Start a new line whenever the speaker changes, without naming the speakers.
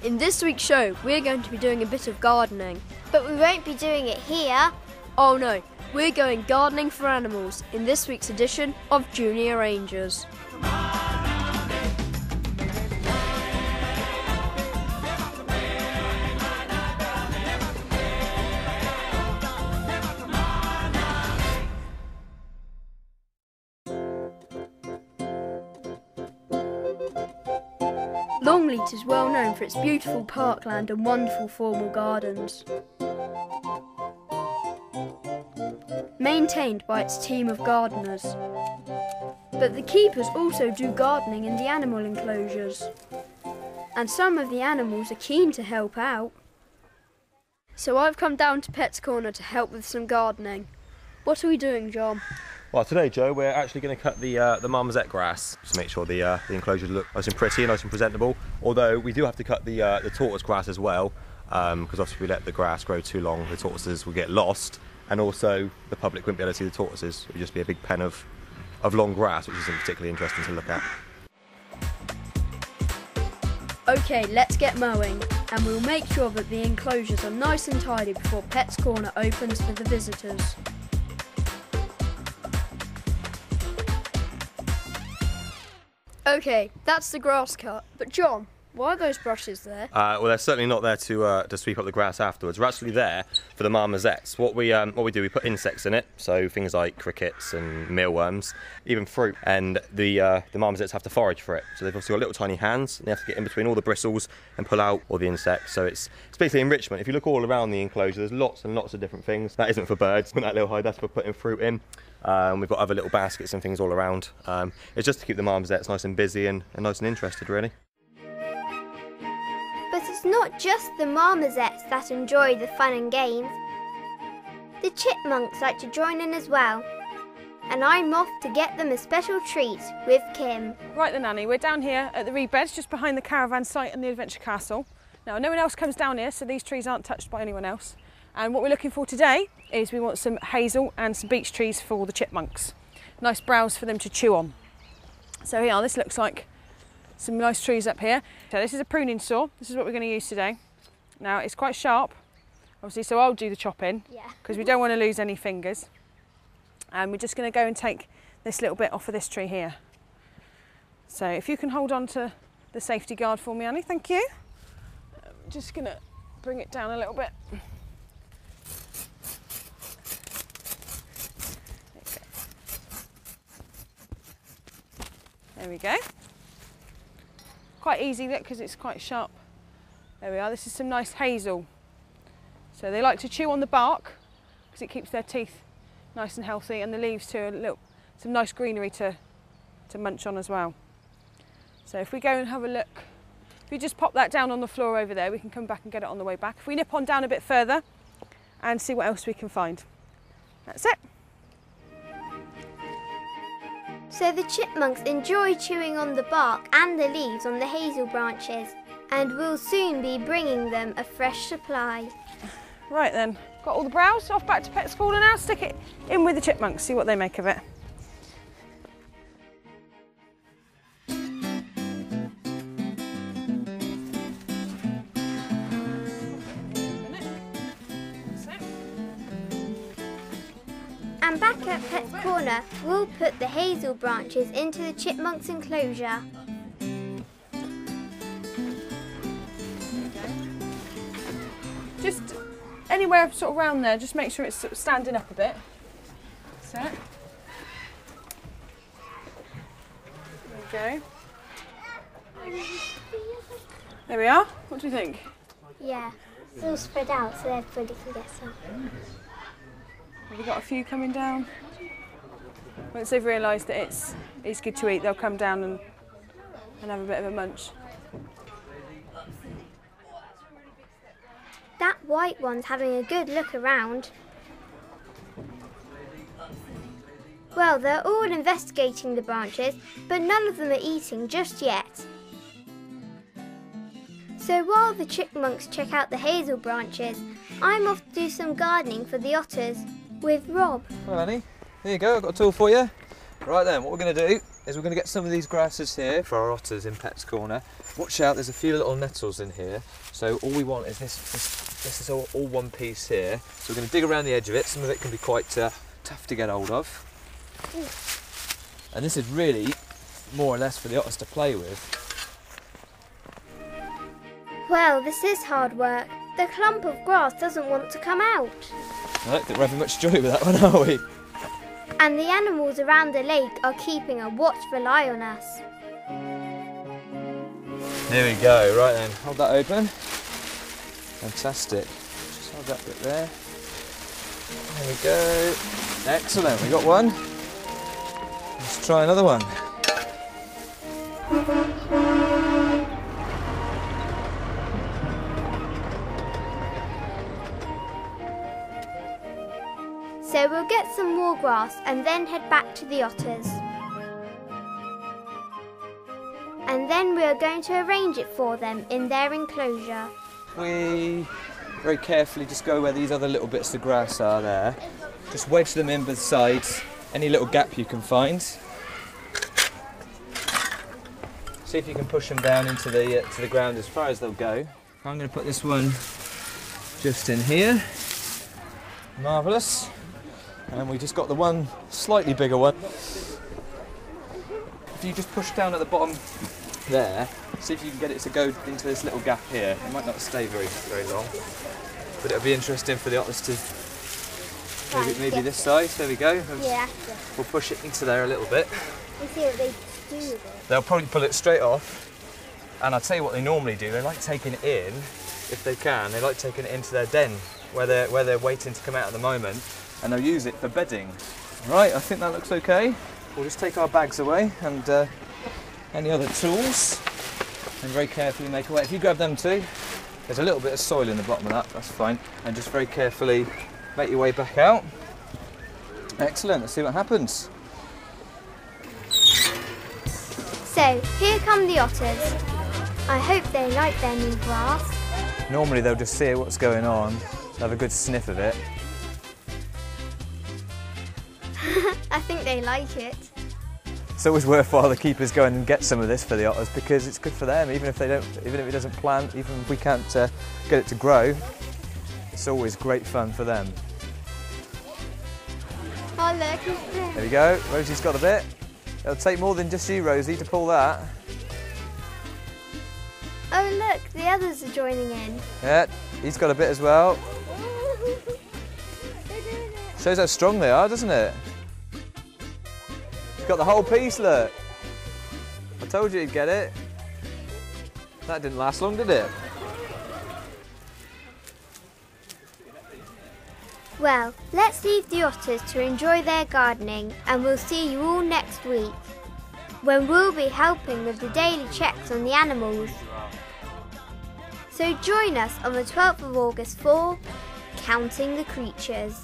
In this week's show, we're going to be doing a bit of gardening.
But we won't be doing it here.
Oh no, we're going gardening for animals in this week's edition of Junior Rangers. Longleat is well known for its beautiful parkland and wonderful formal gardens, maintained by its team of gardeners. But the keepers also do gardening in the animal enclosures, and some of the animals are keen to help out. So I've come down to Pet's Corner to help with some gardening. What are we doing, John?
Well, today, Joe, we're actually going to cut the marmoset grass to make sure the enclosures look nice and pretty and nice and presentable. Although we do have to cut the tortoise grass as well, because obviously if we let the grass grow too long, the tortoises will get lost, and also the public wouldn't be able to see the tortoises. It would just be a big pen of long grass, which isn't particularly interesting to look at.
Okay, let's get mowing, and we'll make sure that the enclosures are nice and tidy before Pet's Corner opens for the visitors. Okay, that's the grass cut. But John, why are those brushes there?
Well, they're certainly not there to sweep up the grass afterwards. We're actually there for the marmosets. What we do, we put insects in it, so things like crickets and mealworms, even fruit. And the marmosets have to forage for it. So they've obviously got little tiny hands, and they have to get in between all the bristles and pull out all the insects. So it's basically enrichment. If you look all around the enclosure, there's lots and lots of different things. That isn't for birds. That little hide, that's for putting fruit in. We've got other little baskets and things all around. It's just to keep the marmosets nice and busy and nice and interested, really.
But it's not just the marmosets that enjoy the fun and games. The chipmunks like to join in as well. And I'm off to get them a special treat with Kim.
Right then, Annie, we're down here at the reed beds just behind the caravan site and the adventure castle. Now, no one else comes down here, so these trees aren't touched by anyone else. And what we're looking for today is we want some hazel and some beech trees for the chipmunks. Nice browse for them to chew on. So here, this looks like some nice trees up here. So this is a pruning saw. This is what we're going to use today. Now, it's quite sharp, obviously, so I'll do the chopping because we don't want to lose any fingers. And we're just going to go and take this little bit off of this tree here. So if you can hold on to the safety guard for me, Annie, thank you. I'm just going to bring it down a little bit. There we go. Quite easy because it's quite sharp. There we are. This is some nice hazel. So they like to chew on the bark because it keeps their teeth nice and healthy, and the leaves too, some nice greenery to munch on as well. So if we go and have a look, if we just pop that down on the floor over there, we can come back and get it on the way back. If we nip on down a bit further and see what else we can find. That's it.
So the chipmunks enjoy chewing on the bark and the leaves on the hazel branches, and we'll soon be bringing them a fresh supply.
Right then, got all the browse, off back to Pet's Corner now, stick it in with the chipmunks, see what they make of it.
And back at Pet's Corner, we'll put the hazel branches into the chipmunks' enclosure.
Just anywhere sort of around there, just make sure it's sort of standing up a bit. So, there we go. There we are. What do you think?
Yeah, it's all spread out so everybody can get some.
Have we got a few coming down? Once they've realised that it's good to eat, they'll come down and have a bit of a munch.
That white one's having a good look around. Well, they're all investigating the branches, but none of them are eating just yet. So while the chipmunks check out the hazel branches, I'm off to do some gardening for the otters with Rob.
Well, Annie, here you go, I've got a tool for you. Right then, what we're going to do is we're going to get some of these grasses here for our otters in Pet's Corner. Watch out, there's a few little nettles in here. So all we want is this is all one piece here. So we're going to dig around the edge of it. Some of it can be quite tough to get hold of. And this is really more or less for the otters to play with.
Well, this is hard work. The clump of grass doesn't want to come out.
I don't think we're having much joy with that one, are we?
And the animals around the lake are keeping a watchful eye on us.
There we go, right then, hold that open. Fantastic. Just hold that bit there. There we go. Excellent, we got one. Let's try another one.
So we'll get some more grass and then head back to the otters. And then we are going to arrange it for them in their enclosure.
We very carefully just go where these other little bits of grass are there. Just wedge them in both sides, any little gap you can find. See if you can push them down into the ground as far as they'll go. I'm going to put this one just in here. Marvellous. And we just got the one slightly bigger one. If you just push down at the bottom there, see if you can get it to go into this little gap here. It might not stay very long, but it'll be interesting for the otters to maybe this side. There we go.
Yeah.
We'll push it into there a little bit.
You see what they do with it?
They'll probably pull it straight off. And I'll tell you what they normally do. They like taking it in, if they can. They like taking it into their den where they're waiting to come out at the moment. And they'll use it for bedding. Right, I think that looks okay. We'll just take our bags away and any other tools and very carefully make our way. If you grab them too, there's a little bit of soil in the bottom of that, that's fine. And just very carefully make your way back out. Excellent, let's see what happens.
So, here come the otters. I hope they like their new grass.
Normally they'll just see what's going on, they'll have a good sniff of it.
I think they like it.
It's always worthwhile the keepers go and get some of this for the otters because it's good for them. Even if it doesn't plant, even if we can't get it to grow, it's always great fun for them.
Oh look, it's there.
There we go. Rosie's got a bit. It'll take more than just you, Rosie, to pull that.
Oh look, the others are joining in.
Yeah, he's got a bit as well. Shows how strong they are, doesn't it? Got the whole piece, look. I told you he'd get it. That didn't last long, did it?
Well, let's leave the otters to enjoy their gardening and we'll see you all next week when we'll be helping with the daily checks on the animals. So join us on the 12th of August for Counting the Creatures.